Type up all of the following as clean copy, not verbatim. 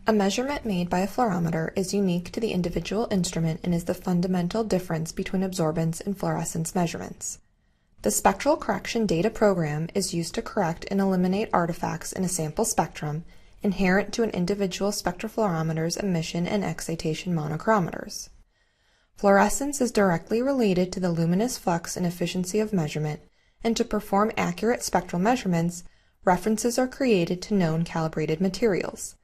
A measurement made by a fluorometer is unique to the individual instrument and is the fundamental difference between absorbance and fluorescence measurements. The Spectral Correction data program is used to correct and eliminate artifacts in a sample spectrum inherent to an individual spectrophlorometer's emission and excitation monochrometers. Fluorescence is directly related to the luminous flux and efficiency of measurement, and to perform accurate spectral measurements, references are created to known calibrated materials.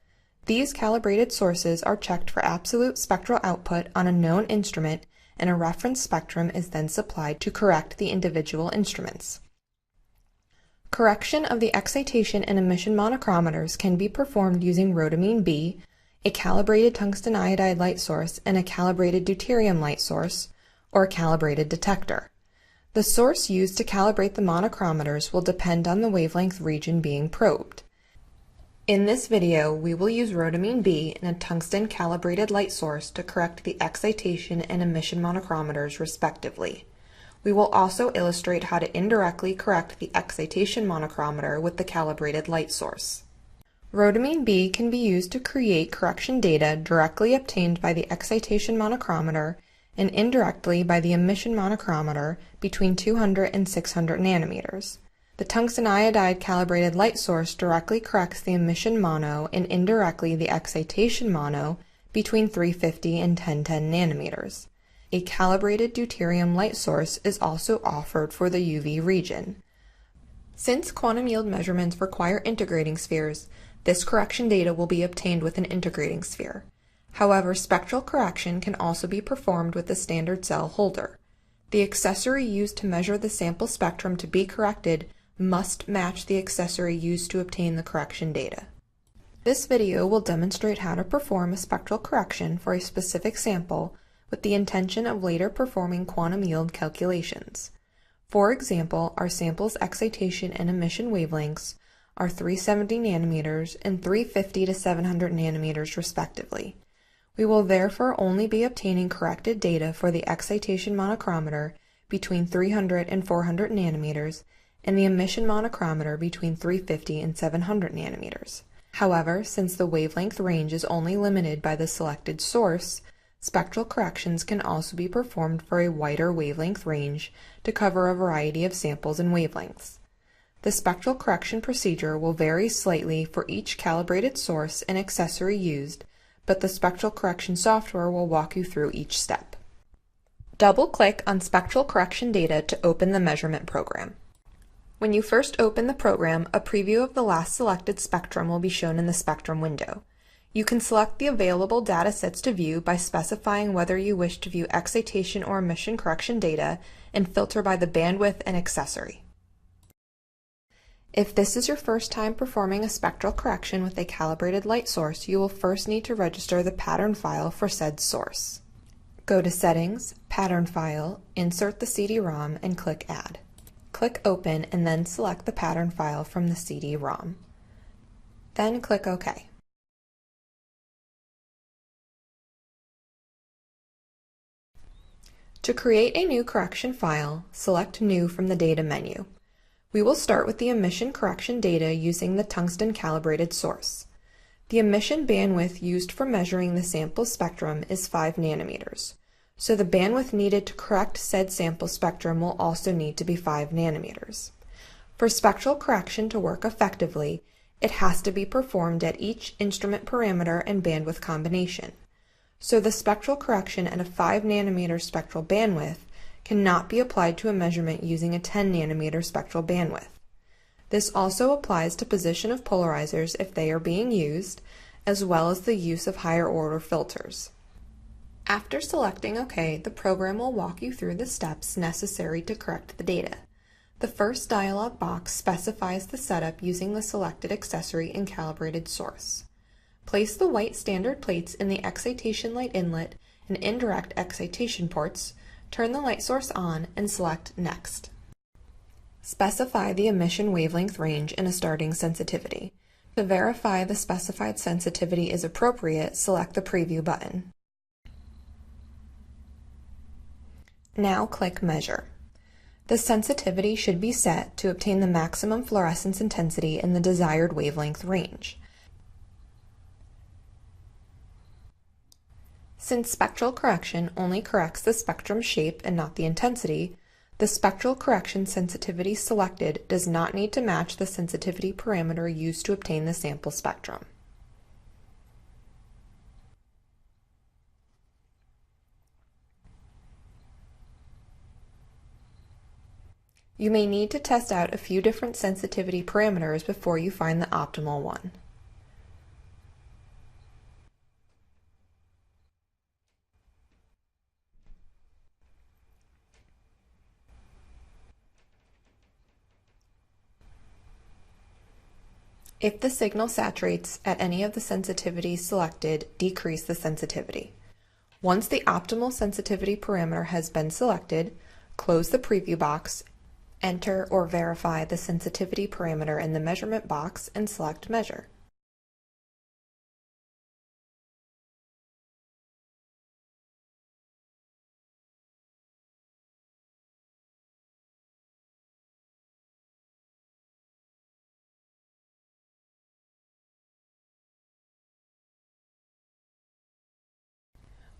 These calibrated sources are checked for absolute spectral output on a known instrument, and a reference spectrum is then supplied to correct the individual instruments. Correction of the excitation and emission monochrometers can be performed using rhodamine B, a calibrated tungsten iodide light source, and a calibrated deuterium light source, or a calibrated detector. The source used to calibrate the monochrometers will depend on the wavelength region being probed. In this video, we will use rhodamine B and a tungsten calibrated light source to correct the excitation and emission monochrometers respectively. We will also illustrate how to indirectly correct the excitation monochrometer with the calibrated light source. Rhodamine B can be used to create correction data directly obtained by the excitation monochrometer and indirectly by the emission monochrometer between 200 and 600 nanometers. The tungsten iodide calibrated light source directly corrects the emission mono and indirectly the excitation mono between 350 and 1010 nanometers. A calibrated deuterium light source is also offered for the UV region. Since quantum yield measurements require integrating spheres, this correction data will be obtained with an integrating sphere. However, spectral correction can also be performed with the standard cell holder. The accessory used to measure the sample spectrum to be corrected must match the accessory used to obtain the correction data. This video will demonstrate how to perform a spectral correction for a specific sample with the intention of later performing quantum yield calculations. For example, our sample's excitation and emission wavelengths are 370 nanometers and 350 to 700 nanometers respectively. We will therefore only be obtaining corrected data for the excitation monochrometer between 300 and 400 nanometers and the emission monochrometer between 350 and 700 nanometers. However, since the wavelength range is only limited by the selected source, spectral corrections can also be performed for a wider wavelength range to cover a variety of samples and wavelengths. The spectral correction procedure will vary slightly for each calibrated source and accessory used, but the spectral correction software will walk you through each step. Double-click on spectral correction data to open the measurement program. When you first open the program, a preview of the last selected spectrum will be shown in the spectrum window. You can select the available datasets to view by specifying whether you wish to view excitation or emission correction data and filter by the bandwidth and accessory. If this is your first time performing a spectral correction with a calibrated light source, you will first need to register the pattern file for said source. Go to Settings, Pattern File, insert the CD-ROM, and click Add. Click Open and then select the pattern file from the CD-ROM. Then click OK. To create a new correction file, select New from the Data menu. We will start with the emission correction data using the tungsten calibrated source. The emission bandwidth used for measuring the sample spectrum is 5 nanometers. So the bandwidth needed to correct said sample spectrum will also need to be 5 nanometers. For spectral correction to work effectively, it has to be performed at each instrument parameter and bandwidth combination. So the spectral correction at a 5 nanometer spectral bandwidth cannot be applied to a measurement using a 10 nanometer spectral bandwidth. This also applies to position of polarizers if they are being used, as well as the use of higher order filters. After selecting OK, the program will walk you through the steps necessary to correct the data. The first dialog box specifies the setup using the selected accessory and calibrated source. Place the white standard plates in the excitation light inlet and indirect excitation ports, turn the light source on, and select Next. Specify the emission wavelength range and a starting sensitivity. To verify the specified sensitivity is appropriate, select the Preview button. Now click Measure. The sensitivity should be set to obtain the maximum fluorescence intensity in the desired wavelength range. Since spectral correction only corrects the spectrum shape and not the intensity, the spectral correction sensitivity selected does not need to match the sensitivity parameter used to obtain the sample spectrum. You may need to test out a few different sensitivity parameters before you find the optimal one. If the signal saturates at any of the sensitivities selected, decrease the sensitivity. Once the optimal sensitivity parameter has been selected, close the preview box, enter or verify the sensitivity parameter in the measurement box, and select Measure.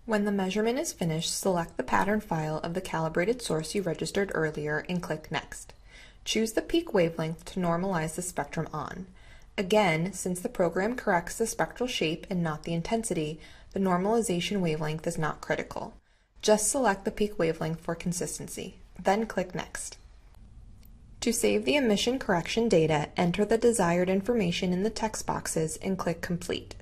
When the measurement is finished, select the pattern file of the calibrated source you registered earlier and click Next. Choose the peak wavelength to normalize the spectrum on. Again, since the program corrects the spectral shape and not the intensity, the normalization wavelength is not critical. Just select the peak wavelength for consistency, then click Next. To save the emission correction data, enter the desired information in the text boxes and click Complete.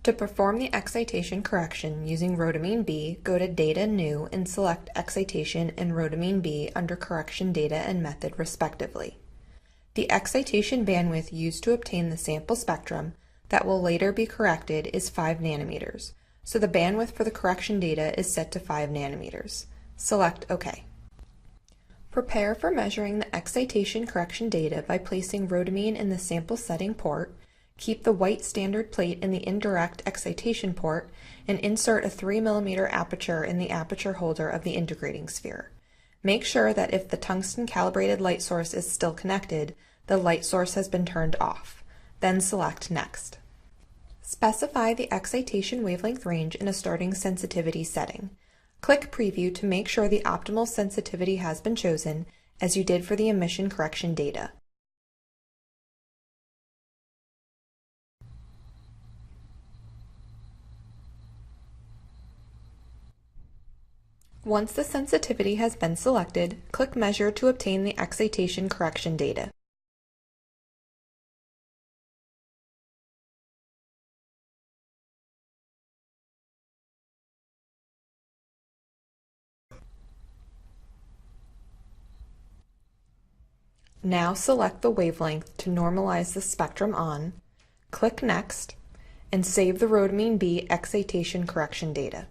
To perform the excitation correction using rhodamine B, go to Data New and select Excitation and rhodamine B under Correction Data and Method respectively. The excitation bandwidth used to obtain the sample spectrum that will later be corrected is 5 nanometers, so the bandwidth for the correction data is set to 5 nanometers. Select OK. Prepare for measuring the excitation correction data by placing rhodamine in the sample setting port. Keep the white standard plate in the indirect excitation port and insert a 3 mm aperture in the aperture holder of the integrating sphere. Make sure that if the tungsten calibrated light source is still connected, the light source has been turned off. Then select Next. Specify the excitation wavelength range in a starting sensitivity setting. Click Preview to make sure the optimal sensitivity has been chosen, as you did for the emission correction data. Once the sensitivity has been selected, click Measure to obtain the excitation correction data. Now select the wavelength to normalize the spectrum on, click Next, and save the rhodamine B excitation correction data.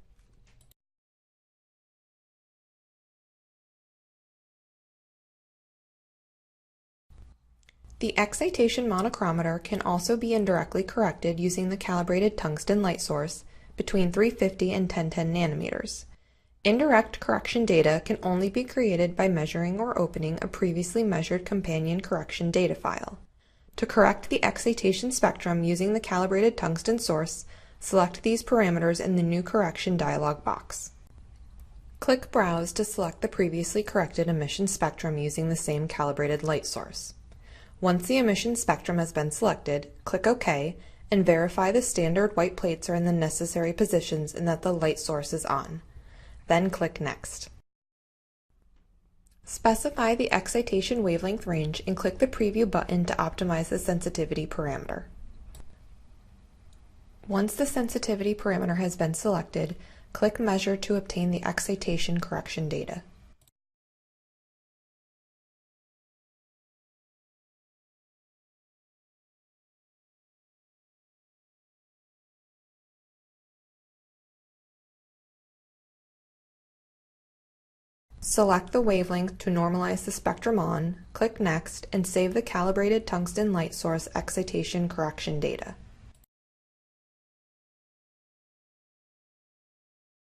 The excitation monochromator can also be indirectly corrected using the calibrated tungsten light source between 350 and 1010 nanometers. Indirect correction data can only be created by measuring or opening a previously measured companion correction data file. To correct the excitation spectrum using the calibrated tungsten source, select these parameters in the New Correction dialog box. Click Browse to select the previously corrected emission spectrum using the same calibrated light source. Once the emission spectrum has been selected, click OK and verify the standard white plates are in the necessary positions and that the light source is on. Then click Next. Specify the excitation wavelength range and click the Preview button to optimize the sensitivity parameter. Once the sensitivity parameter has been selected, click Measure to obtain the excitation correction data. Select the wavelength to normalize the spectrum on, click Next, and save the calibrated tungsten light source excitation correction data.